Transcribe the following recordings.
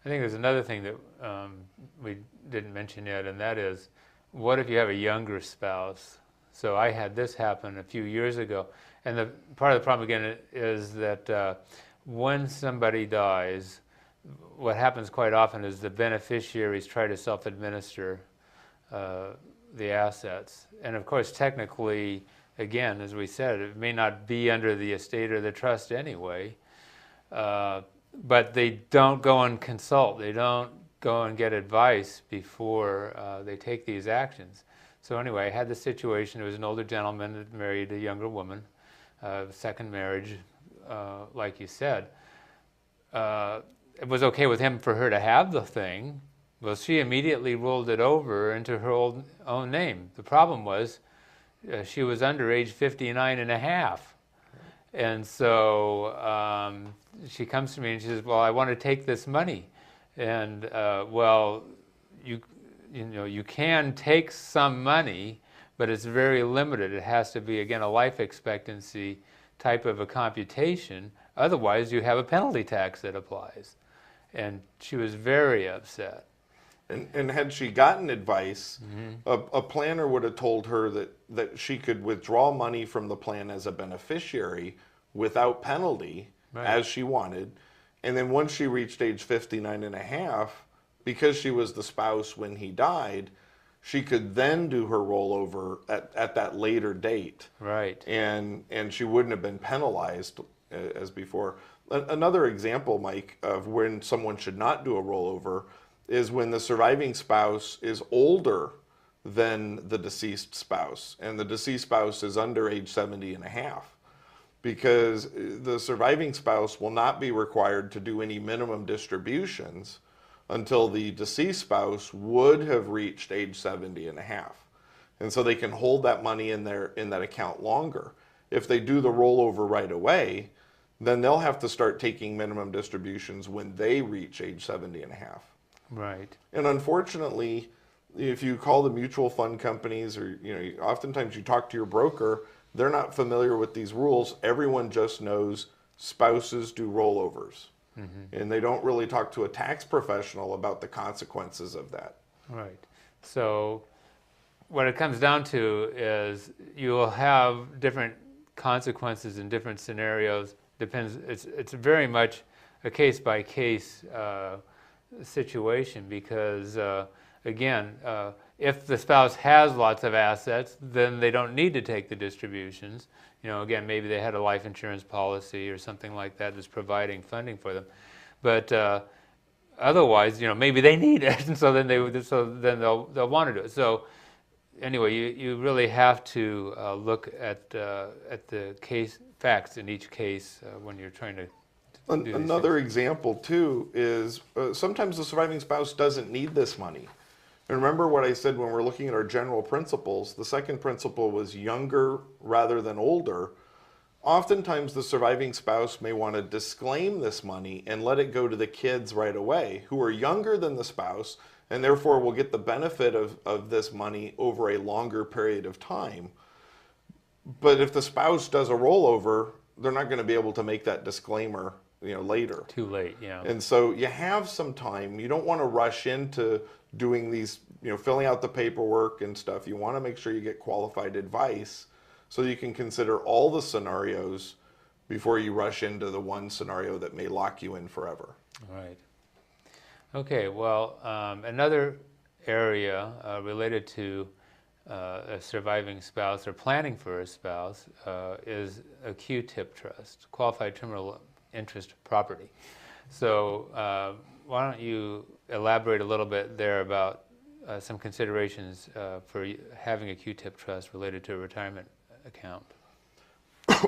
I think there's another thing that we didn't mention yet, and that is, what if you have a younger spouse? So I had this happen a few years ago, and part of the problem again is that when somebody dies, what happens quite often is the beneficiaries try to self-administer uh, the assets, and of course, technically, again, as we said, it may not be under the estate or the trust anyway. Uh, but they don't go and consult. They don't go and get advice before they take these actions. So anyway, I had the situation. It was an older gentleman that married a younger woman, second marriage, like you said. It was okay with him for her to have the thing. Well, she immediately rolled it over into her own name. The problem was she was under age 59 and a half. And so she comes to me and she says, "Well, I want to take this money." And well, you know, you can take some money, but it's very limited. It has to be, again, a life expectancy type of a computation. Otherwise, you have a penalty tax that applies. And she was very upset. And had she gotten advice, a planner would have told her that she could withdraw money from the plan as a beneficiary without penalty, Right. as she wanted. And then once she reached age 59 and a half, because she was the spouse when he died, she could then do her rollover at that later date. Right. And she wouldn't have been penalized as before. Another example, Mike, of when someone should not do a rollover is when the surviving spouse is older than the deceased spouse, and the deceased spouse is under age 70 and a half, because the surviving spouse will not be required to do any minimum distributions until the deceased spouse would have reached age 70 and a half. And so they can hold that money in that account longer. If they do the rollover right away, then they'll have to start taking minimum distributions when they reach age 70 and a half. Right. And unfortunately, if you call the mutual fund companies, or oftentimes you talk to your broker, they're not familiar with these rules. Everyone just knows spouses do rollovers. And they don't really talk to a tax professional about the consequences of that. Right. So what it comes down to is you will have different consequences in different scenarios. Depends. It's very much a case by case situation, because again, if the spouse has lots of assets, then they don't need to take the distributions. Again, maybe they had a life insurance policy or something like that that's providing funding for them. But otherwise, maybe they need it, and so then they'll want to do it. So anyway, you really have to look at the case facts in each case when you're trying to. Another example too is sometimes the surviving spouse doesn't need this money. And remember what I said when we're looking at our general principles, the second principle was younger rather than older. Oftentimes the surviving spouse may want to disclaim this money and let it go to the kids right away, who are younger than the spouse, and therefore will get the benefit of this money over a longer period of time. But if the spouse does a rollover, they're not going to be able to make that disclaimer later. Too late, yeah. And so you have some time. You don't want to rush into doing these, filling out the paperwork and stuff. You want to make sure you get qualified advice so you can consider all the scenarios before you rush into the one scenario that may lock you in forever. Right. Okay, well, another area related to a surviving spouse or planning for a spouse is a Q-tip trust, qualified terminal interest property. So why don't you elaborate a little bit there about some considerations for having a Q-tip trust related to a retirement account?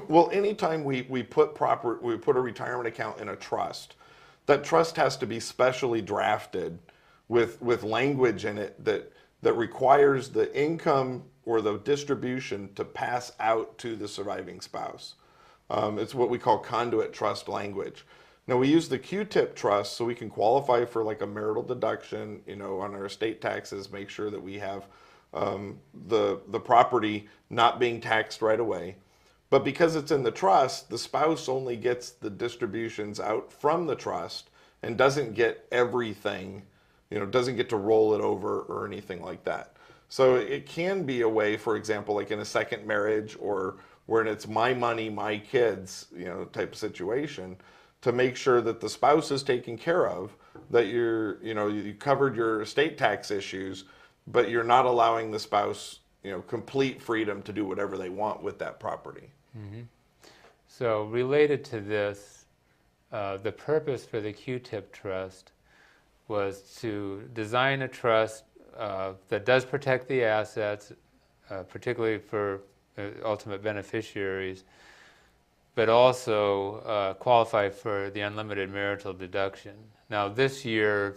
Well, anytime we put a retirement account in a trust, that trust has to be specially drafted with language in it that requires the income or the distribution to pass out to the surviving spouse. It's what we call conduit trust language. Now, we use the Q-tip trust so we can qualify for like a marital deduction, on our estate taxes, make sure that we have the property not being taxed right away. But because it's in the trust, the spouse only gets the distributions out from the trust and doesn't get everything, doesn't get to roll it over or anything like that. So it can be a way, for example, like in a second marriage or where it's my money, my kids, type of situation, to make sure that the spouse is taken care of, that you covered your estate tax issues, but you're not allowing the spouse, complete freedom to do whatever they want with that property. Mm-hmm. So related to this, the purpose for the Q-tip trust was to design a trust that does protect the assets, particularly for ultimate beneficiaries, but also qualify for the unlimited marital deduction. Now this year,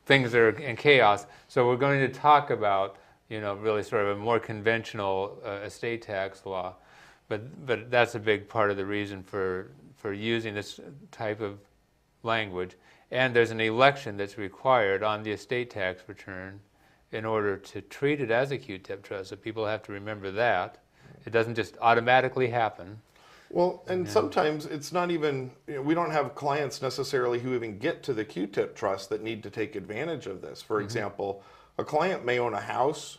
things are in chaos, so we're going to talk about, really sort of a more conventional estate tax law, but that's a big part of the reason for using this type of language. And there's an election that's required on the estate tax return in order to treat it as a Q-tip trust, so people have to remember that. It doesn't just automatically happen. Well, and sometimes it's not even, we don't have clients necessarily who even get to the Q-tip trust that need to take advantage of this. For example, a client may own a house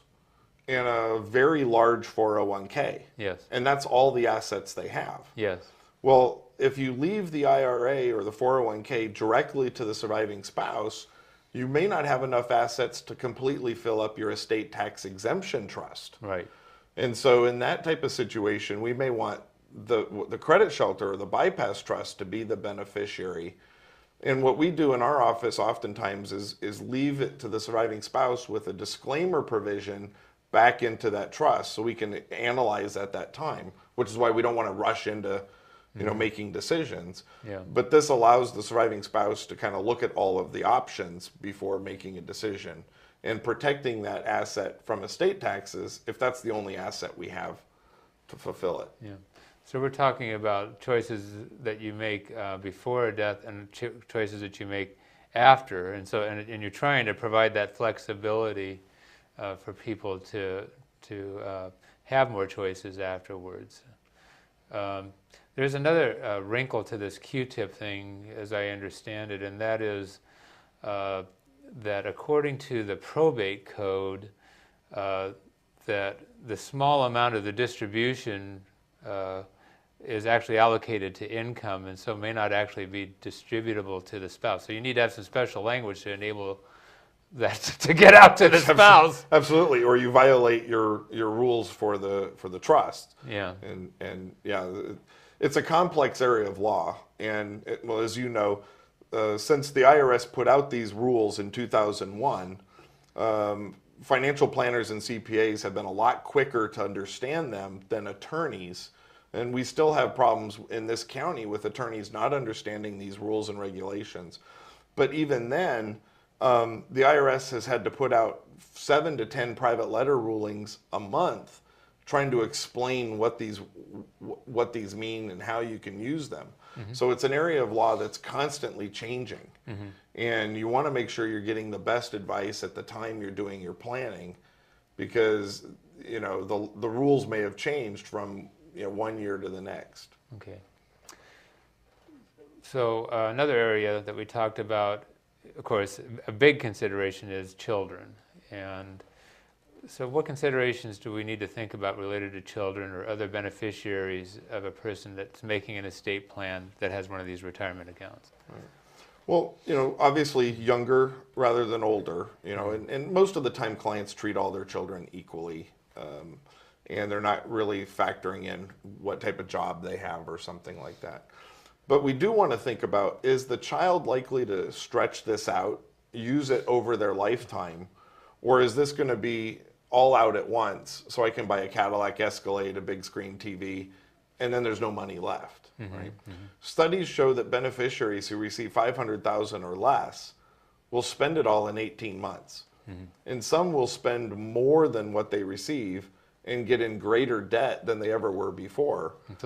and a very large 401k. Yes. And that's all the assets they have. Yes. Well, if you leave the IRA or the 401k directly to the surviving spouse, you may not have enough assets to completely fill up your estate tax exemption trust. Right. And so in that type of situation, we may want the credit shelter or the bypass trust to be the beneficiary. And what we do in our office oftentimes is leave it to the surviving spouse with a disclaimer provision back into that trust so we can analyze at that time, which is why we don't want to rush into making decisions. Yeah. But this allows the surviving spouse to kind of look at all of the options before making a decision and protecting that asset from estate taxes if that's the only asset we have to fulfill it. Yeah. So we're talking about choices that you make before a death and choices that you make after, and so and you're trying to provide that flexibility for people to have more choices afterwards. There's another wrinkle to this Q-tip thing, as I understand it, and that is that according to the probate code, that the small amount of the distribution is actually allocated to income, and so may not actually be distributable to the spouse. So you need to have some special language to enable that to get out to the spouse. Absolutely, or you violate your rules for the trust. Yeah. And yeah, it's a complex area of law, and well, as you know, since the IRS put out these rules in 2001, financial planners and CPAs have been a lot quicker to understand them than attorneys. And we still have problems in this county with attorneys not understanding these rules and regulations. But even then, the IRS has had to put out 7 to 10 private letter rulings a month trying to explain what these mean and how you can use them. So it's an area of law that's constantly changing. And you want to make sure you're getting the best advice at the time you're doing your planning, because the rules may have changed from 1 year to the next. Okay. So another area that we talked about, of course, a big consideration is children. And so what considerations do we need to think about related to children or other beneficiaries of a person that's making an estate plan that has one of these retirement accounts? Right. Well, obviously younger rather than older, and most of the time clients treat all their children equally. And they're not really factoring in what type of job they have or something like that. But we do want to think about, is the child likely to stretch this out, use it over their lifetime, or is this going to be all out at once so I can buy a Cadillac Escalade, a big screen TV, and then there's no money left, right? Studies show that beneficiaries who receive $500,000 or less will spend it all in 18 months. And some will spend more than what they receive and get in greater debt than they ever were before.